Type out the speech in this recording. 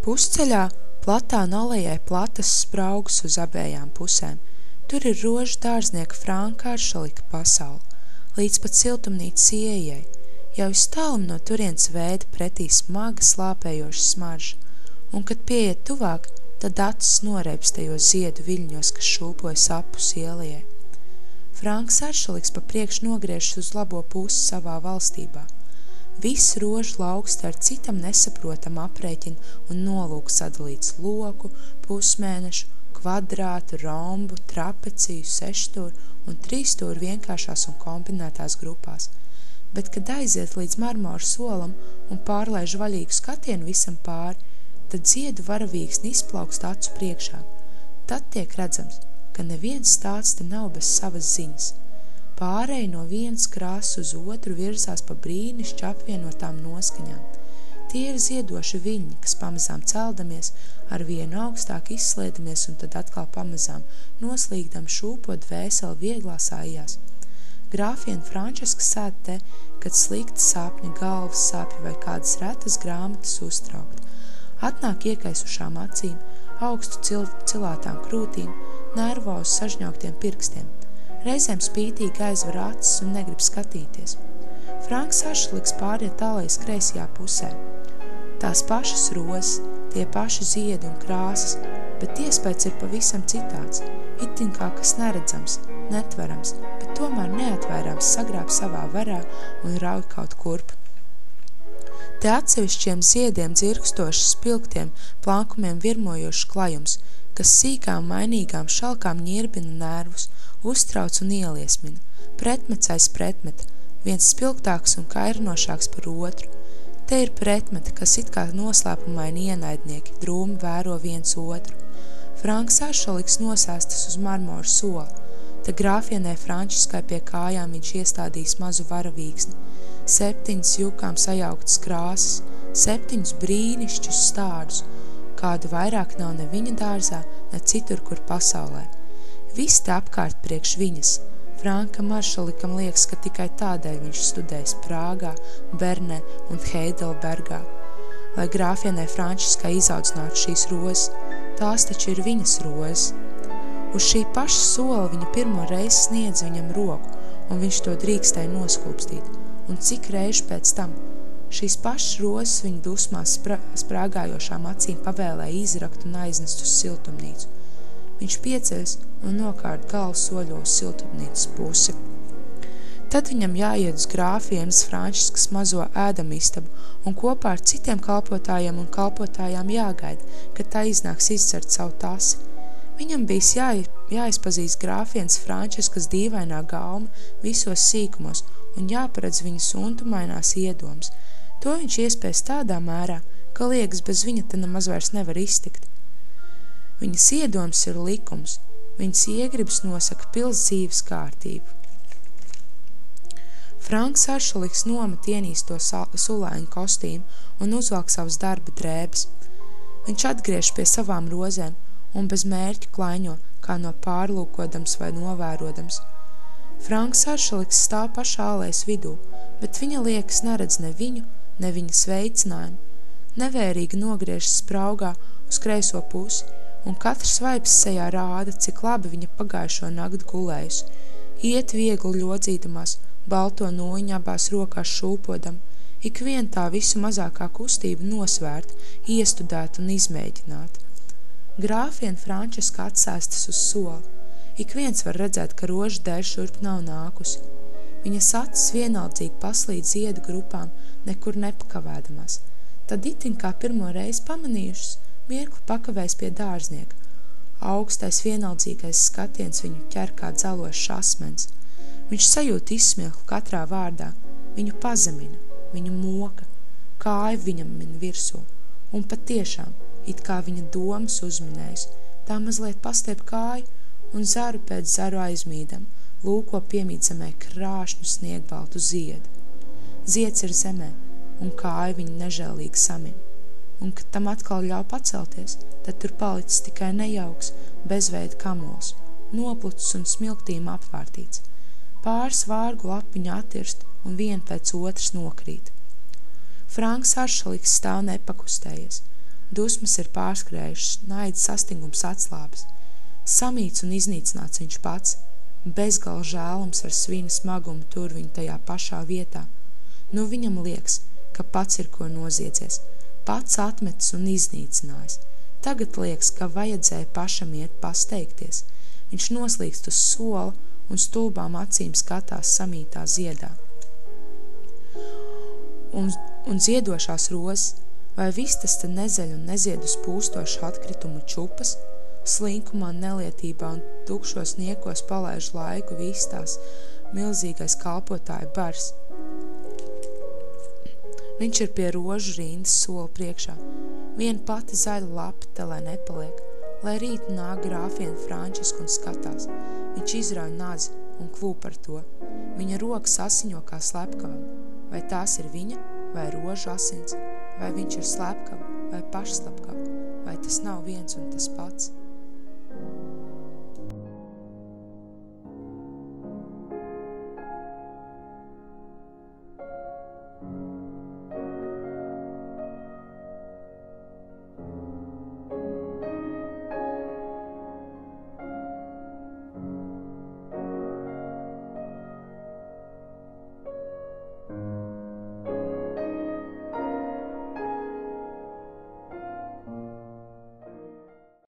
Pusceļā platā nolejai platas spraugas uz abējām pusēm. Tur ir rožu dārznieka Franka Aršalika pasaule, līdz pat siltumnīcas ieejai. Jau iz tālumu no turienes vēda pretī smaga slāpējoša smarža, un, kad pieiet tuvāk, tad acis noreibs tajos ziedu viļņos, kas šūpojas apus ielajai. Franks Aršaliks pa priekš nogriežas uz labo pusi savā valstībā. Viss rožu lauksts ar citam nesaprotam aprēķinu un nolūku sadalīts loku, pusmēnešu, kvadrātu, rombu, trapeciju, sešstūru un trīsstūru vienkāršās un kombinētās grupās. Bet, kad aiziet līdz marmora solam un pārlaiž vaļīgu skatienu visam pāri, tad ziedu varavīksni izplaukst acu priekšā. Tad tiek redzams, ka neviens stāsts te nav bez savas ziņas. Pārēji no vienas krāsas uz otru virzās pa brīnišķi apvienotām noskaņām. Tie ir ziedoši viļņi, kas pamazām celdamies, ar vienu augstāk izsliedamies un tad atkal pamazām noslīgdam šūpot dvēseli vieglās ājās. Grāfiena Frančeska sēd te, kad slikta sapņa, galvas sāpja vai kādas retas grāmatas uztraukt. Atnāk iekaisušām acīm, augstu cilātām krūtīm, nervozi sažņauktiem pirkstiem. Reizēm spītīgi aizver acis un negrib skatīties. Franks Aršaliks pāriet tālējas kreisajā pusē. Tās pašas rozes, tie paši ziedi un krāsas, bet iespējas ir pavisam citāds. Itin kā kas neredzams, netverams, bet tomēr neatvērams sagrāb savā varā un rauj kaut kurp. Te atsevišķiem ziediem dzirkstoši spilgtiem plankumiem virmojošs klajums, kas sīkām mainīgām šalkām ņirbina nervus, uztrauc un ieliesmina. Pretmets aiz pretmeta, viens spilgtāks un kairinošāks par otru. Te ir pretmeti, kas it kā noslēpumaini ienaidnieki, drūmi vēro viens otru. Franks Aršaliks nosēstas uz marmora soli. Te grāfienē Frančiskai pie kājām viņš iestādījis mazu varavīksni. 7 jukām sajauktas krāsas, 7 brīnišķus stādus, kādu vairāk nav ne viņa dārzā, ne citur, kur pasaulē. Viss te apkārt priekš viņas. Frankam Aršalikam liekas, ka tikai tādēļ viņš studējis Prāgā, Bernē un Heidelbergā. Lai grāfienē Frančiskai izaudzinātu šīs rozes, tās taču ir viņas rozes. Uz šī paša sola viņa pirmo reizi sniedz viņam roku, un viņš to drīkstēja noskulpstīt. Un cik reizi pēc tam šīs pašas rozes viņa dusmās sprāgājošām acīm pavēlēja izrakt un aiznest uz siltumnīcu. Viņš pieceļas un nokārt galvu soļo uz siltumnīcas pusi. Tad viņam jāiet uz grāfienes Frančiskas mazo ēdamistabu un kopā ar citiem kalpotājiem un kalpotājām jāgaida, kad tā iznāks izdzert savu tasi. Viņam bijis jāizpazīst grāfienes Frančiskas dīvainā gauma visos sīkumos un jāparedz viņas untumainās iedomas. To viņš iespējas tādā mērā, ka liekas bez viņa te nemaz vairs nevar iztikt. Viņas iedoms ir likums, viņas iegribas nosaka pils dzīves kārtību. Franks Aršaliks nomet ienīsto sulāņu kostīmu un uzvalk savas darba drēbes. Viņš atgriež pie savām rozēm un bez mērķa klaiņo, kā no pārlūkodams vai novērodams. Franks Aršaliks stāv pašā ālēs vidū, bet viņa liekas neredz ne viņu, ne viņas veicinājumu. Nevērīgi nogriežas spraugā uz kreiso pusi, un katrs vaips sejā rāda, cik labi viņa pagājušo nakti gulējusi. Iet viegli ļodzīdamās, balto nūjiņu abās rokās šūpodam, ik vien tā visu mazākā kustība nosvērta, iestudēta un izmēģināta. Grāfiena Frančiska atsēstas uz soli. Ik viens var redzēt, ka rožu dēļ šurp nav nākusi. Viņas acis vienaldzīgi paslīd ziedu grupām, nekur nepakavēdamās. Tad itin kā pirmo reizi pamanījušas, mirkli pakavēs pie dārznieka. Augstais vienaldzīgais skatiens viņu ķer kā dzelošs asmens. Viņš sajūt izsmieklu katrā vārdā, viņu pazemina, viņu moka, kāja viņam min virsū. Un patiešām, it kā viņa domas uzminējis, tā mazliet pastiep kāju un zaru pēc zaru aizmīdam, lūko piemīdzamē krāšņu sniegbaltu ziedu. Zieds ir zemē, un kāja viņu nežēlīgi samin. Un, kad tam atkal ļauj pacelties, tad tur palicis tikai nejauks, bezveida kamols, noplucis un smilktīm apvārtīts. Pāris vārgu lapiņa attirst un vien pēc otras nokrīt. Franks Aršaliks stāv nepakustējies. Dusmas ir pārskrējušas, naida sastingums atslābis. Samīts un iznīcināts viņš pats, bezgala žēlums ar svina smagumu tur viņu tajā pašā vietā. Nu viņam liekas, ka pats ir ko noziedzies, pats atmetis un iznīcinājis. Tagad liekas, ka vajadzēja pašam iet pasteigties. Viņš noslīkst uz sola un stulbām acīm skatās samītā ziedā. Un ziedošās rozes, vai vistas te nezeļ un nezied uz pūstošu atkritumu čupas, slinkumā, nelietībā un tukšos niekos palaiž laiku vistās milzīgais kalpotāja bars. Viņš ir pie rožu rindas sola priekšā. Viena pati zaļa lapa te lai nepaliek, lai rīt nāk grāfiena Frančiska un skatās. Viņš izrauj nazi un klūp par to. Viņa rokas asiņo kā slepkavam. Vai tās ir viņa, vai rožu asins, vai viņš ir slepkava, vai pašslepkava, vai tas nav viens un tas pats.